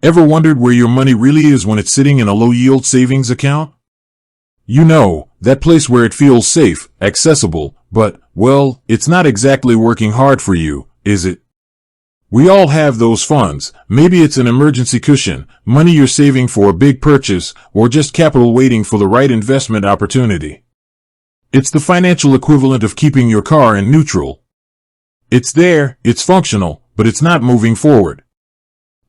Ever wondered where your money really is when it's sitting in a low-yield savings account? You know, that place where it feels safe, accessible, but, well, it's not exactly working hard for you, is it? We all have those funds. Maybe it's an emergency cushion, money you're saving for a big purchase, or just capital waiting for the right investment opportunity. It's the financial equivalent of keeping your car in neutral. It's there, it's functional, but it's not moving forward.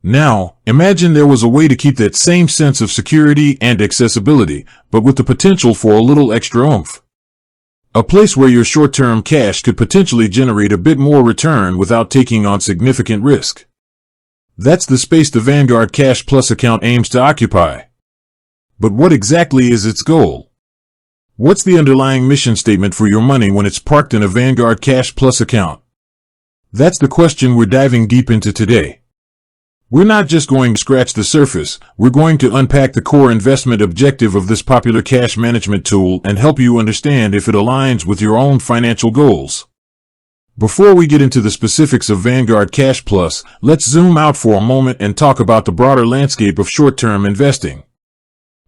Now, imagine there was a way to keep that same sense of security and accessibility, but with the potential for a little extra oomph. A place where your short-term cash could potentially generate a bit more return without taking on significant risk. That's the space the Vanguard Cash Plus account aims to occupy. But what exactly is its goal? What's the underlying mission statement for your money when it's parked in a Vanguard Cash Plus account? That's the question we're diving deep into today. We're not just going to scratch the surface, we're going to unpack the core investment objective of this popular cash management tool and help you understand if it aligns with your own financial goals. Before we get into the specifics of Vanguard Cash Plus, let's zoom out for a moment and talk about the broader landscape of short-term investing.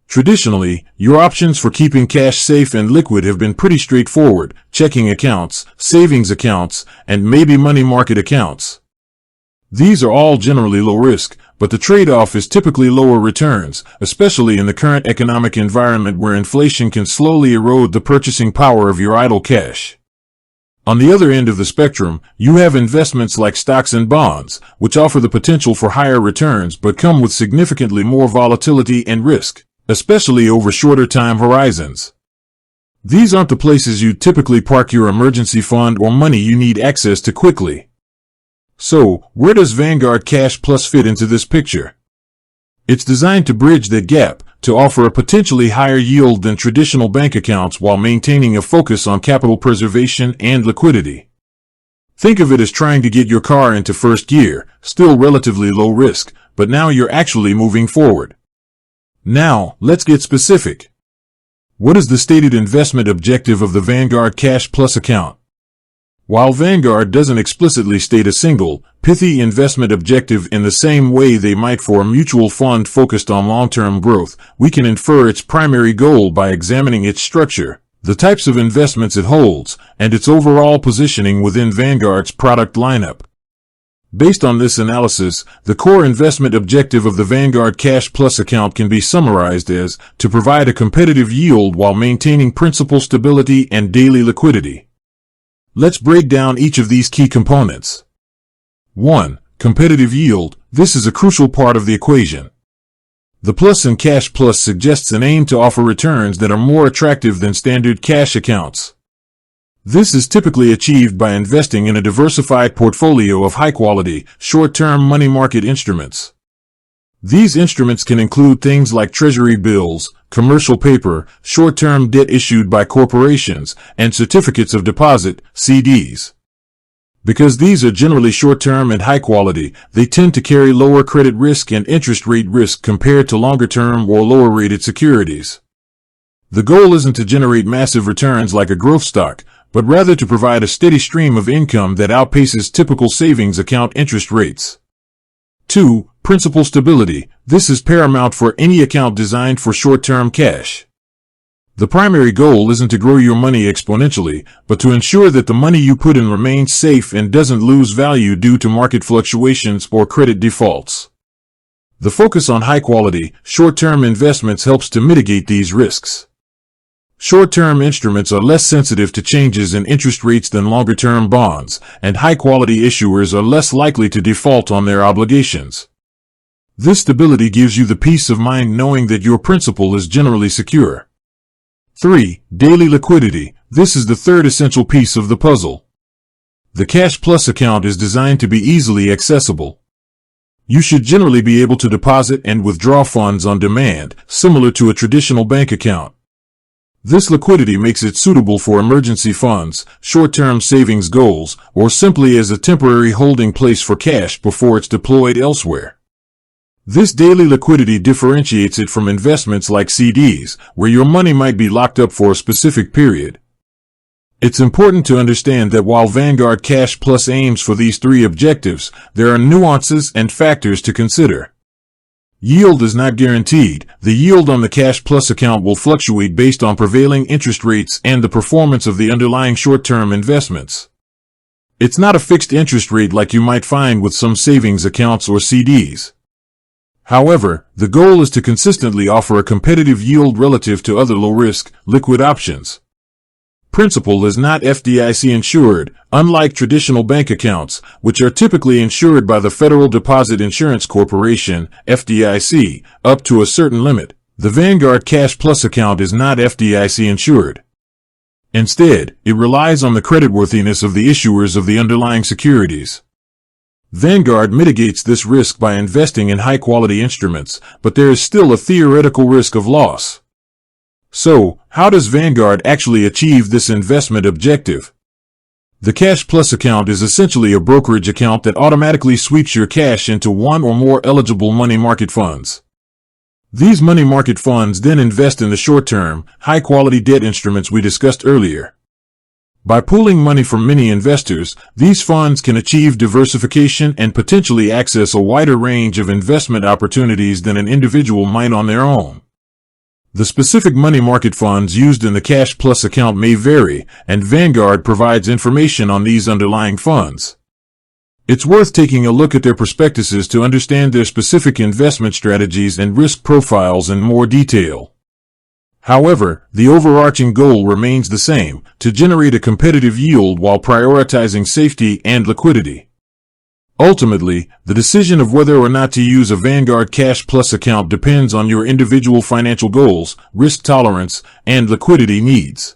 Traditionally, your options for keeping cash safe and liquid have been pretty straightforward: checking accounts, savings accounts, and maybe money market accounts. These are all generally low risk, but the trade-off is typically lower returns, especially in the current economic environment where inflation can slowly erode the purchasing power of your idle cash. On the other end of the spectrum, you have investments like stocks and bonds, which offer the potential for higher returns but come with significantly more volatility and risk, especially over shorter time horizons. These aren't the places you typically park your emergency fund or money you need access to quickly. So, where does Vanguard Cash Plus fit into this picture? It's designed to bridge that gap, to offer a potentially higher yield than traditional bank accounts while maintaining a focus on capital preservation and liquidity. Think of it as trying to get your car into first gear, still relatively low risk, but now you're actually moving forward. Now, let's get specific. What is the stated investment objective of the Vanguard Cash Plus account? While Vanguard doesn't explicitly state a single, pithy investment objective in the same way they might for a mutual fund focused on long-term growth, we can infer its primary goal by examining its structure, the types of investments it holds, and its overall positioning within Vanguard's product lineup. Based on this analysis, the core investment objective of the Vanguard Cash Plus account can be summarized as to provide a competitive yield while maintaining principal stability and daily liquidity. Let's break down each of these key components. 1. Competitive yield. This is a crucial part of the equation. The Plus in Cash Plus suggests an aim to offer returns that are more attractive than standard cash accounts. This is typically achieved by investing in a diversified portfolio of high-quality, short-term money market instruments. These instruments can include things like treasury bills, commercial paper, short-term debt issued by corporations, and certificates of deposit, CDs. Because these are generally short-term and high-quality, they tend to carry lower credit risk and interest rate risk compared to longer-term or lower-rated securities. The goal isn't to generate massive returns like a growth stock, but rather to provide a steady stream of income that outpaces typical savings account interest rates. 2. Principal stability. This is paramount for any account designed for short-term cash. The primary goal isn't to grow your money exponentially, but to ensure that the money you put in remains safe and doesn't lose value due to market fluctuations or credit defaults. The focus on high-quality, short-term investments helps to mitigate these risks. Short-term instruments are less sensitive to changes in interest rates than longer-term bonds, and high-quality issuers are less likely to default on their obligations. This stability gives you the peace of mind knowing that your principal is generally secure. 3. Daily liquidity. This is the third essential piece of the puzzle. The Cash Plus account is designed to be easily accessible. You should generally be able to deposit and withdraw funds on demand, similar to a traditional bank account. This liquidity makes it suitable for emergency funds, short-term savings goals, or simply as a temporary holding place for cash before it's deployed elsewhere. This daily liquidity differentiates it from investments like CDs, where your money might be locked up for a specific period. It's important to understand that while Vanguard Cash Plus aims for these three objectives, there are nuances and factors to consider. Yield is not guaranteed. The yield on the Cash Plus account will fluctuate based on prevailing interest rates and the performance of the underlying short-term investments. It's not a fixed interest rate like you might find with some savings accounts or CDs. However, the goal is to consistently offer a competitive yield relative to other low-risk, liquid options. Principal is not FDIC insured, unlike traditional bank accounts, which are typically insured by the Federal Deposit Insurance Corporation, FDIC, up to a certain limit. The Vanguard Cash Plus account is not FDIC insured. Instead, it relies on the creditworthiness of the issuers of the underlying securities. Vanguard mitigates this risk by investing in high-quality instruments, but there is still a theoretical risk of loss. So, how does Vanguard actually achieve this investment objective? The Cash Plus account is essentially a brokerage account that automatically sweeps your cash into one or more eligible money market funds. These money market funds then invest in the short-term, high-quality debt instruments we discussed earlier. By pooling money from many investors, these funds can achieve diversification and potentially access a wider range of investment opportunities than an individual might on their own. The specific money market funds used in the Cash Plus account may vary, and Vanguard provides information on these underlying funds. It's worth taking a look at their prospectuses to understand their specific investment strategies and risk profiles in more detail. However, the overarching goal remains the same: to generate a competitive yield while prioritizing safety and liquidity. Ultimately, the decision of whether or not to use a Vanguard Cash Plus account depends on your individual financial goals, risk tolerance, and liquidity needs.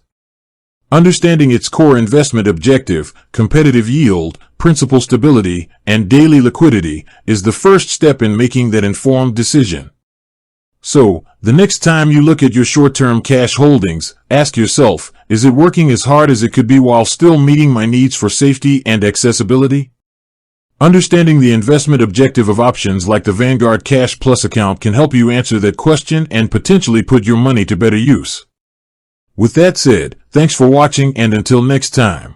Understanding its core investment objective, competitive yield, principal stability, and daily liquidity, is the first step in making that informed decision. So, the next time you look at your short-term cash holdings, ask yourself, is it working as hard as it could be while still meeting my needs for safety and accessibility? Understanding the investment objective of options like the Vanguard Cash Plus account can help you answer that question and potentially put your money to better use. With that said, thanks for watching, and until next time.